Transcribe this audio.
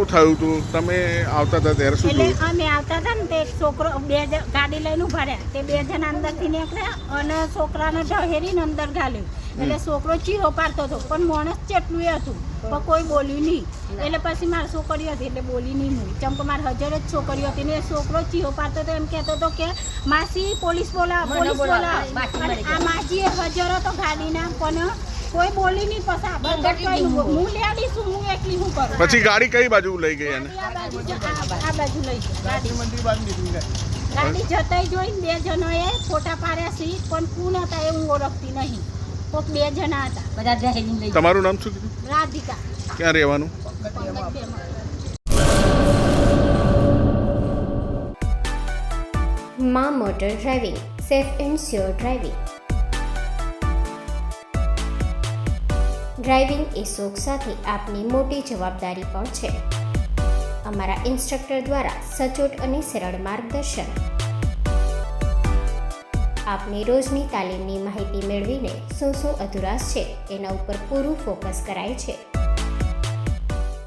શું થયું હતું? તમે આવતા હતા ત્યારે શું એટલે જોયું? અમે આવતા હતા ને તે એક છોકરો ગાડી લઈને ઉભા રહ્યા તે 2 જણ અંદરથી નીકળ્યા અને છોકરાને ઢહેરીને અંદર ઘાલ્યો. એટલે છોકરો ચીરો પાડતો હતો પણ માણસ ચેટલું હતું પણ કોઈ બોલ્યું નહીં. એટલે પછી મારી છોકરીઓ હતી એટલે બોલી નહીં હું ચમ કે મારી હજાર જ છોકરીઓ હતી ને એ છોકરો ચીરો પાડતો હતો એમ કહેતો હતો કે માસી પોલીસ બોલાવ પોલીસ બોલાવ. અને આ માજીએ હજારો તો ગાડીના પણ કોઈ બોલી નહીં. પછી હું લેડી છું હું એકલી શું કરું? પછી ગાડી કઈ બાજુ લઈ ગઈ એને? આ બાજુ લઈ ગઈ ગાડી જતાય જોઈને 2 જણોએ ફોટા પાડ્યા છે પણ કોણ હતા એ હું ઓળખતી નહીં. કોઈક 2 જણા હતા બધા દહેરીને લઈ. તમારું નામ શું કીધું? રાધિકા. ક્યાં રહેવાનું? માં motor driving, safe and sure driving. Driving એ શોખ સાથે આપની મોટી જવાબદારી પણ છે. અમારા ઇન્સ્ટ્રક્ટર દ્વારા સચોટ અને સરળ માર્ગદર્શન. આપની રોજની તાલીમની માહિતી મેળવીને શું અધુરાશ છે એના ઉપર પૂરું ફોકસ કરાય છે.